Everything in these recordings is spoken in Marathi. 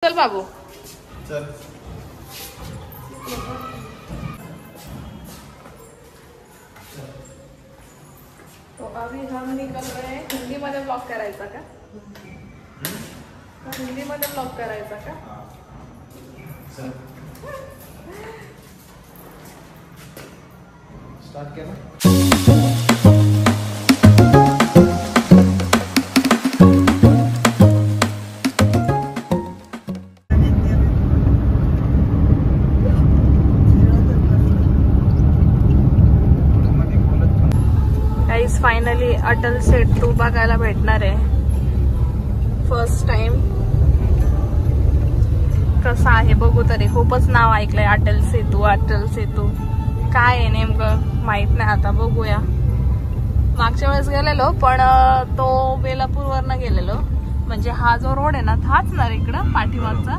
चल बाबू चल। तो अभी हम निकल रहे हैं। हिंदी मध्ये ब्लॉग करायचा का? हिंदी मध्ये ब्लॉग करायचा का? चल स्टार्ट केला। फायनली अटल सेतू बघायला भेटणार आहे। फर्स्ट टाइम कसा आहे बघू तरी। खूपच नाव ऐकलंय अटल सेतू अटल सेतू। काय आहे नेमकं माहित नाही, आता बघूया। मागच्या वेळेस गेलेलो पण तो बेलापूर वरनं गेलेलो, म्हणजे हा जो रोड आहे ना हाच ना इकडं पाठीमागचा,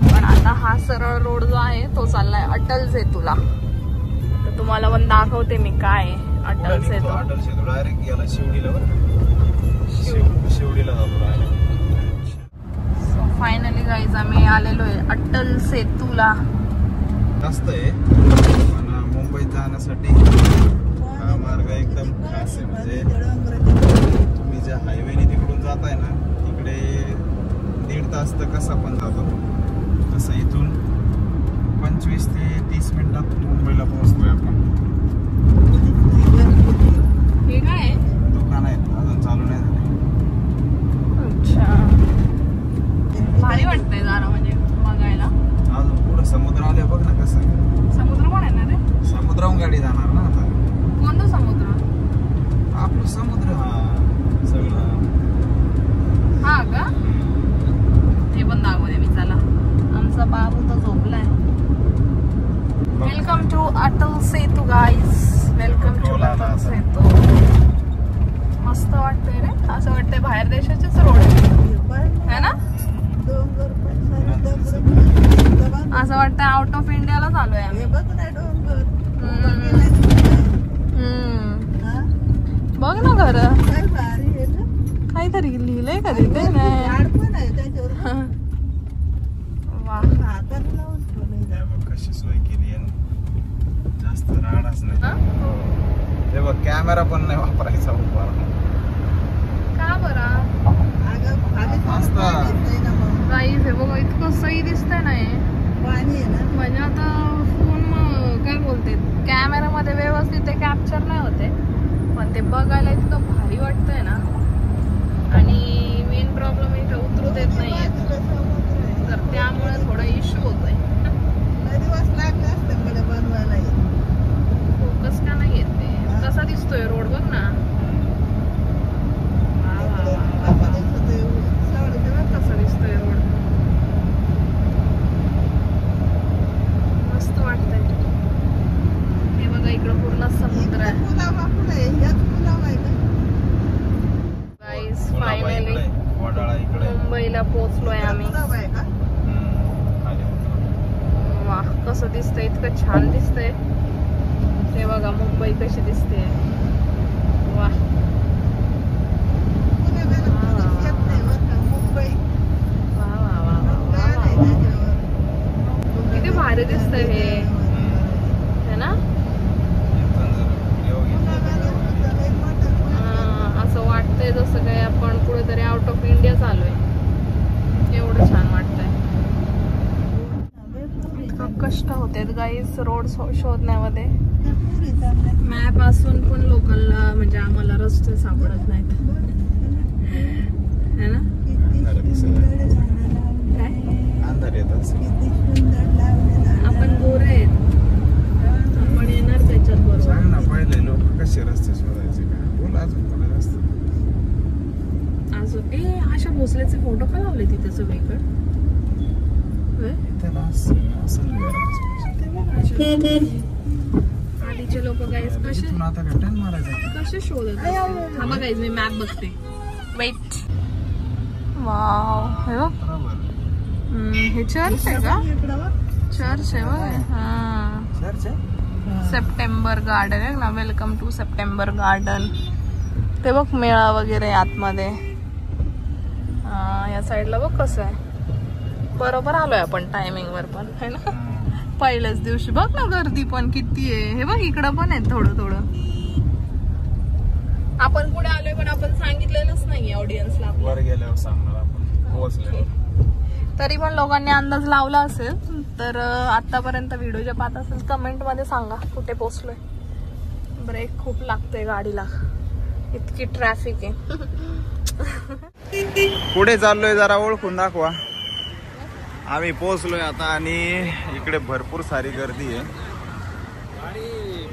पण आता हा सरळ रोड जो आहे तो चाललाय अटल सेतूला। तर तुम्हाला पण दाखवते मी काय आहे अटल सेतू। अटल सेतू डायरेक्ट गेला शिवडीला, शिवडीला जातो डायरेक्ट। सो फायनली गाईज आम्ही आलेलो आहे अटल सेतूला। मस्त आहे पण मुंबईत जाण्यासाठी हा मार्ग एकदम खास आहे। म्हणजे तुम्ही ज्या हायवेने तिकडून जाताय ना तिकडे 1.5 तास तर कसा पण जातो, तसं इथून 25 ते 30 मिनिटात मुंबईला पोहोचतोय आपण। हे काय दुकान आहेत अजून चालू नाही झाले। अच्छा, भारी वाटतंय जरा म्हणजे बघायला। अजून पुढे समुद्र आले बघ ना कसं आहे। समुद्र पण आहे ना रे? समुद्राहून गाडी जाणार ना आता। कोणता समुद्र? आपलं समुद्र हा सगळं। हा का? हे पण दाखवते मी। चला, आमचा बाबू तर झोपलाय। Welcome to Atal Setu guys, welcome to Atal Setu. मस्त वाटतंय रे, असं वाटतंय बाहेर देशाचेच रोड आहे ना? असं वाटतंय आउट ऑफ इंडियाला चालू आहे आम्ही। बघ ना घर काहीतरी लिहिलंय का तिथे? कशी सोय केली आहे, जास्त राडाच नाही। हे बघ कॅमेरा पण नाही वापरायचा उभा। का बरं? मस्त गाईज हे बघ इतकं सही दिसतंय ना हे। म्हणजे आता फोन काय बोलते कॅमेरा मध्ये व्यवस्थित ते कॅप्चर नाही होते, पण ते बघायला इतकं भारी वाटतंय ना। आणि मेन प्रॉब्लेम इथं उतरू देत नाहीये, तर त्यामुळे थोडा इश्यू होतोय। फोकस का नाही येत ते? कसा दिसतोय रोड बघ ना। कसा दिसतोय रोड, मस्त वाटतंय। हे बघा इकडं पूर्ण समुद्र आहे। गाईस फायनली मुंबईला पोहोचलोय आम्ही। वाह कसं दिसतंय, इतकं छान दिसतंय। हे बघा मुंबई कशी दिसते। वाह किती भारी दिसतंय हे, है ना? असं वाटतंय जसं काय आपण कुठेतरी आउट ऑफ इंडिया चालू आहे। एवढं छान वाटतंय। इतकं कष्ट होते गाईस रोड शोधण्यामध्ये। मॅप असून पण लोकांना म्हणजे आम्हाला रस्ते सापडत नाहीत, है ना? आपण गोरे आहेत, आपण येणार त्याच्यात बरोबर। पहिले लोक कसे रस्ते शोधायचे का? बोल अजून कोणी रस्ते अजून अशा भोसलेचे फोटो का लावले तिथे सगळीकडे? आधीचे लोक गाईस कसे शोधत असतील? थांबा गाईस मी मॅप बघते, वेट। वाव हे बघ, हे चर्च आहे का? चर्च आहे बघ। हा सप्टेंबर गार्डन आहे ना, वेलकम टू सप्टेंबर गार्डन। ते बघ मेळा वगैरे आतमध्ये। या साईडला बघ कसं आहे। बरोबर आलोय आपण टायमिंग वर पण है ना. पहिल्याच दिवशी बघ ना गर्दी पण किती आहे. हे बघ इकडं पण आहे थोडं थोडं. आपण पुढे आलोय पण आपण सांगितलेलंच नाहीये ऑडियन्सला. वर गेल्यावर सांगणार आपण पोहोचले. तरी पण लोकांनी अंदाज लावला असेल. तर आतापर्यंत व्हिडिओ जे पाहत असेल कमेंट मध्ये सांगा कुठे पोहोचलोय. ब्रेक खूप लागतोय गाडीला, इतकी ट्रॅफिक आहे. पुढे चाललोय जरा ओळखून दाखवा. आम्ही पोहोचलोय आता आणि इकडे भरपूर सारी गर्दी आहे.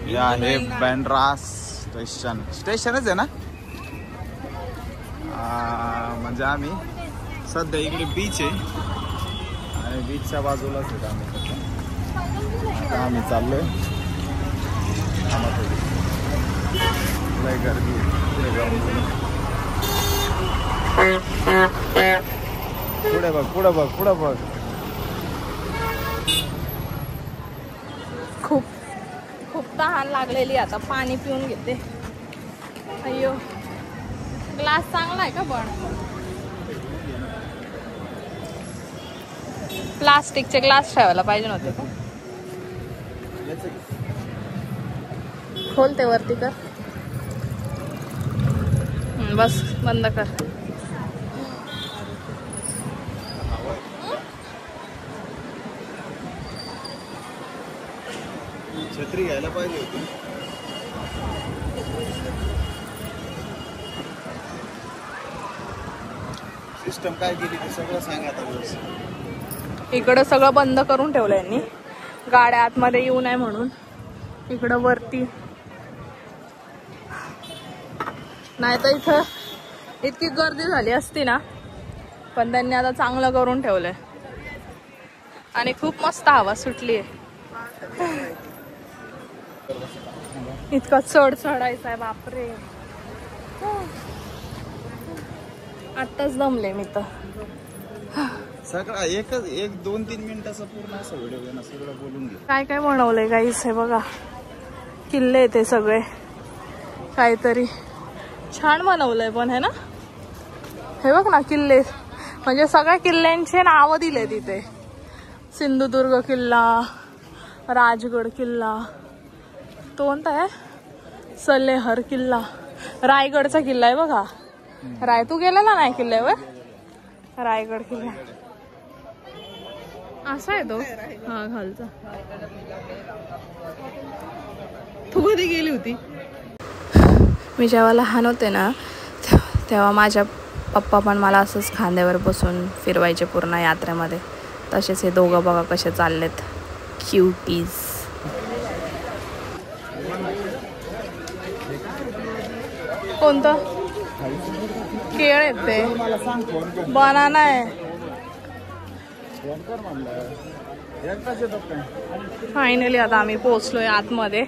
हे आहे बँड्रा स्टेशनच आहे ना. म्हणजे आम्ही सध्या इकडे बीच आहे आणि बीचच्या बाजूलाच आहे आम्ही. आता आम्ही चाललोय. लय गर्दी पुढे बघ पुढे बघ पुढे बघ. खूप खूप तहान लागलेली. आता पाणी पिऊन घेते. अय्यो ग्लास चांगला आहे का पण. प्लास्टिकचे ग्लास ठेवायला पाहिजे नव्हते का. खोलते वरती कर. बस बंद कर. छत्री घ्यायला पाहिजे होती. सिस्टम काय केली ते सगळं सांगा आता. इकडं सगळं बंद करून ठेवलं यांनी, गाड्या आतमध्ये येऊ नये म्हणून. इकडं वरती नाही तर इथं इतकी गर्दी झाली असती ना. पण त्यांनी आता चांगलं करून ठेवलंय आणि खूप मस्त हवा सुटली आहे. इतका चढ चढायचा आहे बापरे. आत्ताच दमले मी तर. सगळं एकच 1-2-3 मिनिटाचा पूर्ण असा व्हिडिओ घेणं सगळं बोलून घे. काय काय बनवलंय गाईस हे बघा. किल्ले ते सगळे काहीतरी छान बनवलंय पण है ना. हे बघ ना किल्ले, म्हणजे सगळ्या किल्ल्यांचे नाव दिले तिथे. सिंधुदुर्ग किल्ला, राजगड किल्ला, तो कोणता आहे सल्लेहर किल्ला, रायगडचा किल्ला आहे बघा. तू गेलेला नाही किल्ल्यावर. रायगड किल्ला असा आहे तो. हा खालचा. तू कधी गेली होती. मी जेव्हा लहान होते ना तेव्हा माझ्या पप्पा पण मला असंच खांद्यावर बसून फिरवायचे पूर्ण यात्रेमध्ये. तसेच हे दोघं बघा कसे चाललेत क्यूटीज. कोणतं केळ आहेत ते. बनाना आहे. फायनली आता आम्ही पोहोचलोय आतमध्ये.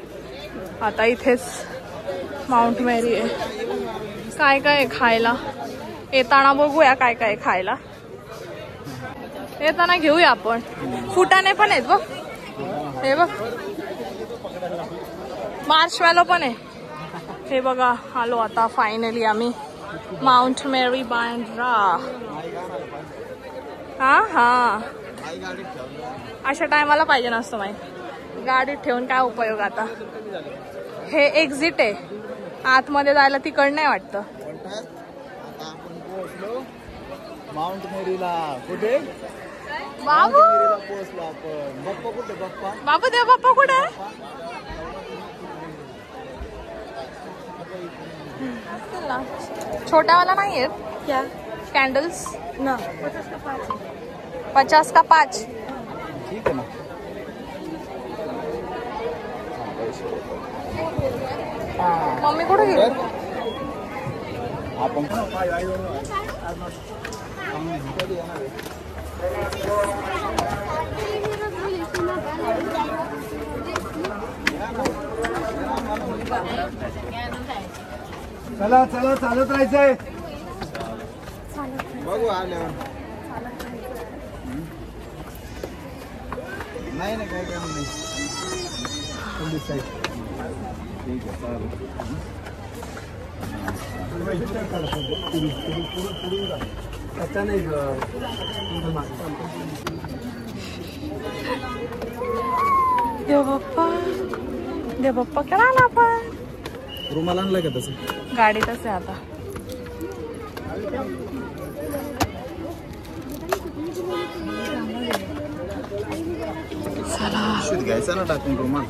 आता इथेच माउंट मेरी आहे. काय काय खायला येताना बघूया काय काय खायला. येताना घेऊया आपण. फुटाणे पण आहेत बघ. हे बघ मार्शमॅलो पण आहे. हे बघा आलो आता फायनली आम्ही माउंट मेरी बँड्रा. हा हा अशा टायमाला पाहिजे नसतं माहिती. गाडीत ठेवून काय उपयोग आता. हे एक्झिट आहे. आतमध्ये जायला तिकड नाही वाटतं. माउंट मेरीला कुठे बाबू पोहोचलो आपण. बाप्पा कुठे बाप्पा. बाबू देव बाप्पा कुठे. छोट्यावाला नाही आहेत क्या कॅन्डल्स ना. 50 का 5. ठीक आहे ना. मम्मी कुठे गेली. आपण चला चला चालत राहायचंय. बघू आल्यावर. नाही ना काय काम नाही. ठीक आहे चालेल. अच्छा नाही देव बाप्पा केला आला आपण. रुमाल आणलाय का तसं? गाडीतच आहे आता. चला घ्यायचा ना टाकून रुमाल.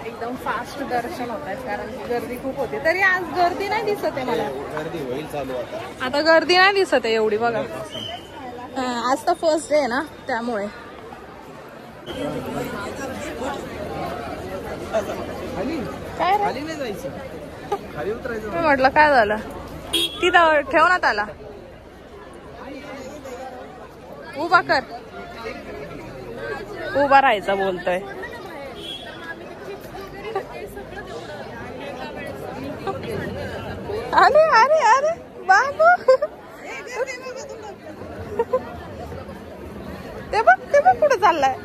एकदम फास्ट दर्शन होत आहे कारण की गर्दी खूप होती. तरी आज गर्दी नाही दिसत आहे मला. गर्दी होईल चालू आता गर्दी नाही दिसत आहे एवढी बघा. आज तर फर्स्ट डे आहे ना त्यामुळे. काय रे? खाली नाही जायचं, खाली उतरायचं. मी म्हटलं काय झालं तिथं ठेवण्यात आला. उभा कर. उभा राहायचा बोलतोय. अरे अरे अरे बाबू ते बघ कुठं चाललाय.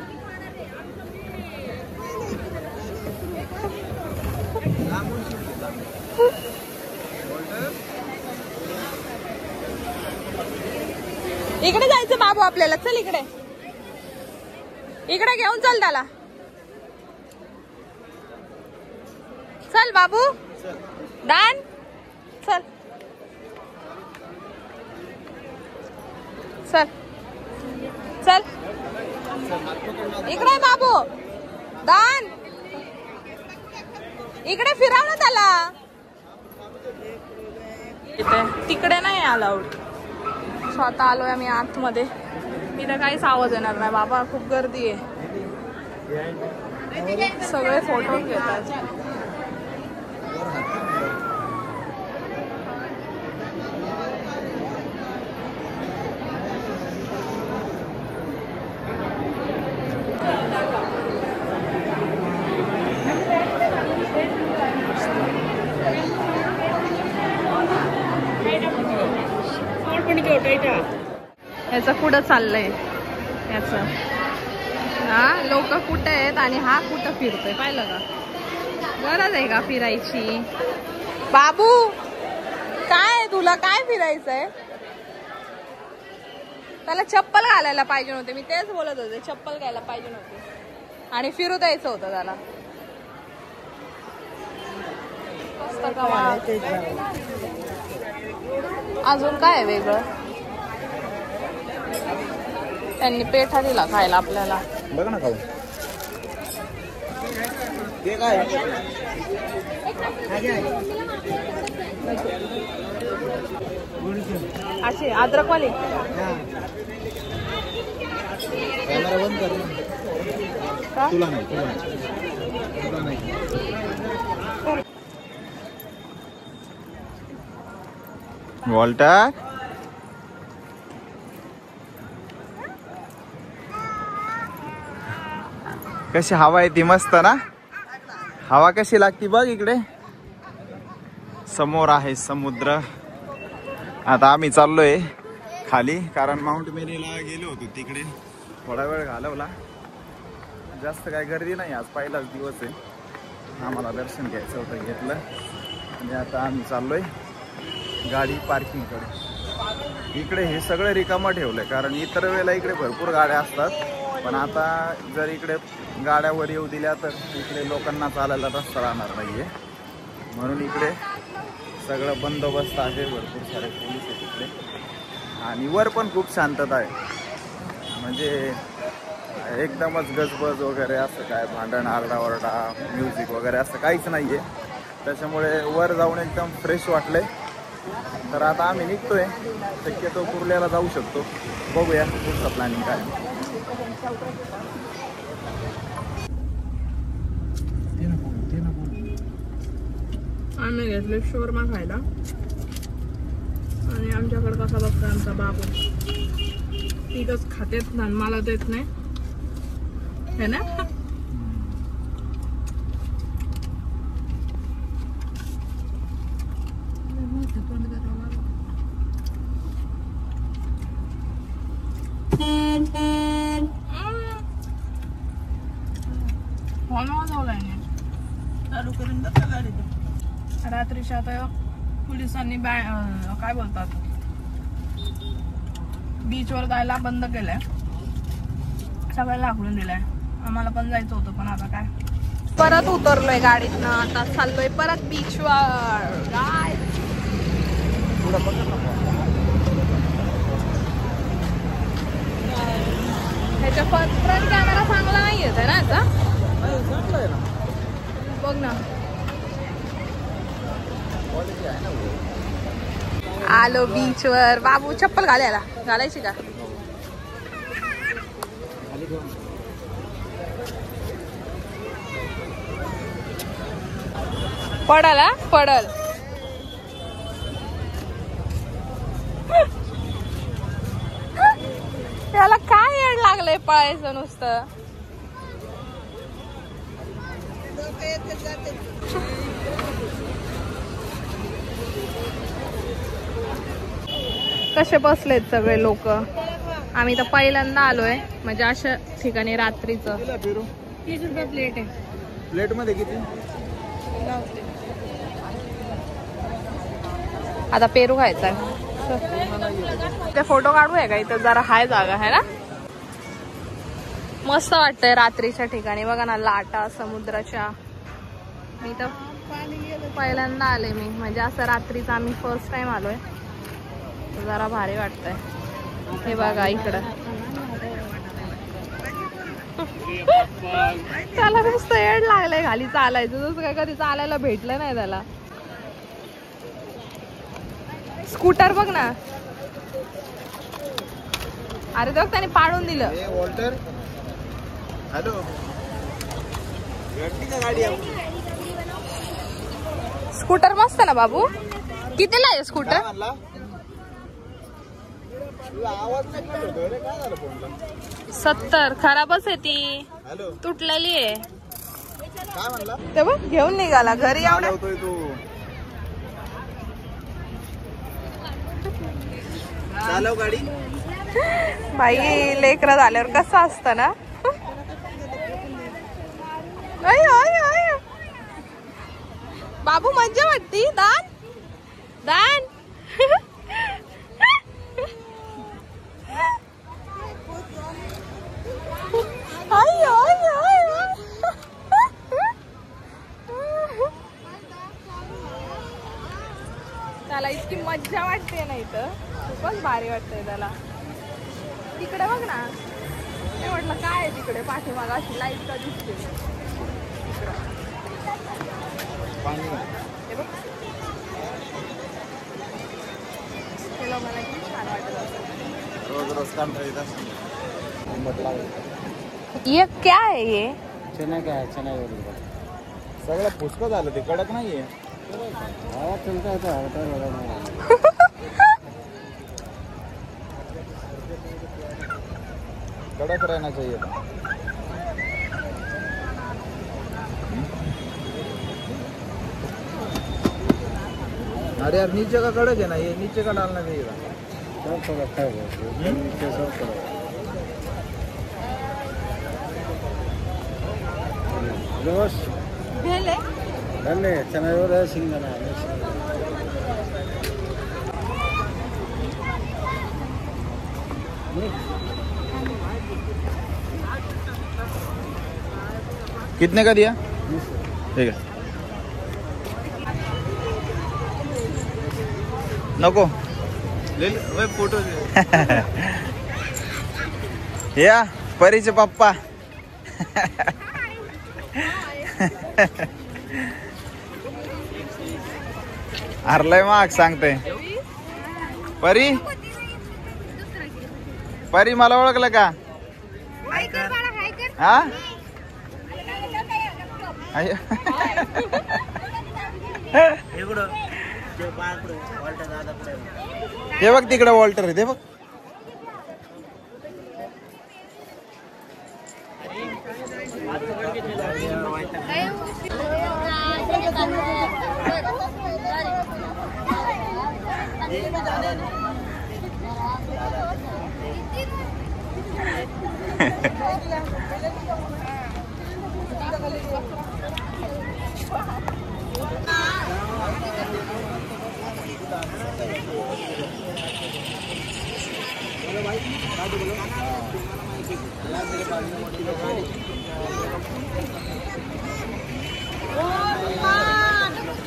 इकडे जायचं बाबू आपल्याला. चल इकडे इकडे घेऊन चल त्याला. चल बाबू दान चल चल चल इकडे बाबू दान इकडे फिरव ना त्याला. तिकडे नाही अलाउड. स्वतः आलोय आम्ही आतमध्ये. इथे काहीच आवाज येणार नाही बाबा. खूप गर्दी आहे. सगळे फोटो घेतात. याचं कुठं चाललंय याच. हा लोक कुठं आहेत आणि हा कुठं फिरतोय पाहिलं का. गरज आहे का फिरायची बाबू. काय तुला काय फिरायचंय. त्याला चप्पल घालायला पाहिजे नव्हते. मी तेच बोलत होते चप्पल घ्यायला पाहिजे नव्हते आणि फिरू द्यायचं होतं त्याला. अजून काय वेगळं. त्यांनी पेठा दिला खायला आपल्याला. बघ ना खाऊ. ते काय अशी अद्रकवाली. बंद कर. तुला नाही वॉल्टर. कशी हवा आहे ती मस्त ना. हवा कशी लागती बघ. इकडे समोर आहे समुद्र. आता आम्ही चाललोय खाली कारण माउंट मेरीला गेलो होतो. तिकडे थोडा वेळ घालवला. जास्त काय गर्दी नाही. आज पहिलाच दिवस आहे. आम्हाला दर्शन घ्यायचं होतं घेतलं आणि आता आम्ही चाललोय गाडी पार्किंगकडे. इकडे हे सगळं रिकामं ठेवलंय कारण इतर वेळेला इकडे भरपूर गाड्या असतात. पण आता जर इकडे गाड्यावर येऊ दिल्या तर इकडे लोकांना चालायला रस्ता राहणार नाहीये. म्हणून इकडे सगळं बंदोबस्त आहे. भरपूर सारे पोलीस आहेत इकडे आणि वर पण खूप शांतता आहे. म्हणजे एकदमच गजबज वगैरे असं काय भांडण आरडाओरडा म्युझिक वगैरे असं काहीच नाहीये. त्याच्यामुळे वर जाऊन एकदम फ्रेश वाटलंय. तर आता आम्ही निघतोय. शक्यतो कुर्ल्याला जाऊ शकतो. बघूया पुढचं प्लॅनिंग काय. आम्ही घेतले शोरमा खायला आणि आमच्याकडे कसा बघतोय आमचा बाबू. तिथंच खातेत ना मला देत नाही है ना. चालू करून रात्रीच्या आता पोलिसांनी काय बोलतात बीचवर जायला बंद केलंय, सगळ्याला हाकलून दिलंय. आम्हाला पण जायचं होतं पण आता काय, परत उतरलोय गाडीतनं, आता चाललोय परत बीचवर. काय ह्याच्या फ्रंट कॅमेरा चांगला नाही येत आहे ना आता, बघ ना. आलो बीचवर. बाबू चप्पल घालायची का? पडल. त्याला काय येड लागलंय पळायचं नुसतं. कसे बसलेत सगळे लोक. आम्ही तर पहिल्यांदा आलोय म्हणजे अशा ठिकाणी रात्रीचं. 30 रुपये प्लेट आहे. प्लेट मध्ये किती? आता पेरू खायचा. ते फोटो काढू आहे का इथं? जरा हाय जागा आहे ना, मस्त वाटतंय रात्रीच्या ठिकाणी. बघा ना लाटा समुद्राच्या. मी तर पहिल्यांदा आले मी, म्हणजे असं रात्रीचं आम्ही फर्स्ट टाइम आलोय. जरा भारी वाटतंय. हे बघा इकडं त्याला नुसतं येड लागलंय खाली चालायचं. जसं काय कधी चालायला भेटलं नाही त्याला. स्कूटर बघ ना. अरे बघ त्याने पाडून दिलं. वॉल्टर हॅलो, स्कूटर मस्त ना बाबू. कितीला आहे स्कूटर? 70. खराबच आहे ती, तुटलेली आहे. ते बघ घेऊन निघाला घरी. एवढा चालव गाडी. बाई लेकरं झाल्यावर कसं असतं ना. बाबू मज्जा वाटती. दान त्याला इतकी मज्जा वाटते ना इथं. खूपच भारी वाटतंय त्याला. तिकडे बघ ना. मी म्हटलं काय आहे तिकडे पाठीमागं अशी लाईट का दिसते. हे बघ हे लोकांना किती छान वाटत असं. रोज काम करायचं. ये क्या है ये? चना काय? चना सगळं पुष्क झालं ते, कडक नाहीये. कडक रहना चाहिए. अरे यार नीचे का कड़क है ना, ये नीचे का डालना चाहिए था. ಚೆನ್ನಾಗಿರೋ ಸಿಂಗನ कितने का दिया? ठीक है. नको ले ले फोटो. या परीचे पप्पा. हरलंय माग सांगते. परी मला ओळखलं का? हा हे बघ तिकडे वॉल्टर आहे ते बघ.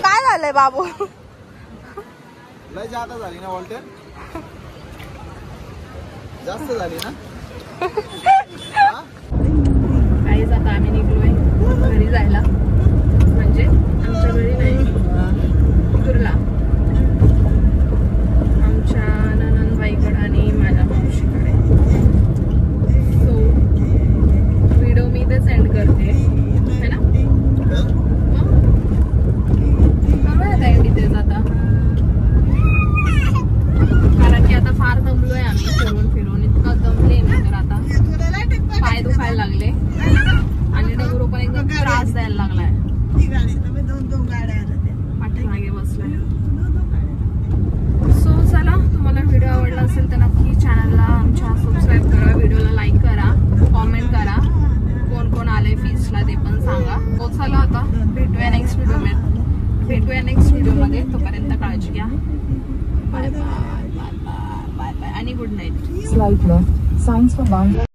काय झालंय बाबू? लय जादा झाली ना वॉल्टर, जास्त झाली ना. काहीच आता आम्ही निघलोय घरी जायला, म्हणजे आमच्या घरी नाही, कुर्ला, आमच्या ननंदबाईकडे आणि माझ्या मावशीकडे. सो व्हिडिओ मी इथे सेंड करते है ना. करूया एंड इथेच आता, कारण की आता फार दमलोय आम्ही फिरून फिरून, इतकं दमले मी तर आता पाय दुखायला लागले आणि डगरू पण एकदम त्रास द्यायला लागलाय, पाठीमागे बसलाय. सो चला, तुम्हाला व्हिडिओ आवडला असेल तर नक्की चॅनलला आमच्या सबस्क्राईब करा, व्हिडिओला लाईक करा, कॉमेंट करा, कोण कोण आले फीस्टला ते पण सांगा. हो चला आता भेटूया नेक्स्ट व्हिडिओमध्ये. तोपर्यंत काळजी घ्या. Bye bye bye bye bye bye आणि good night. Slight left, signs for boundary.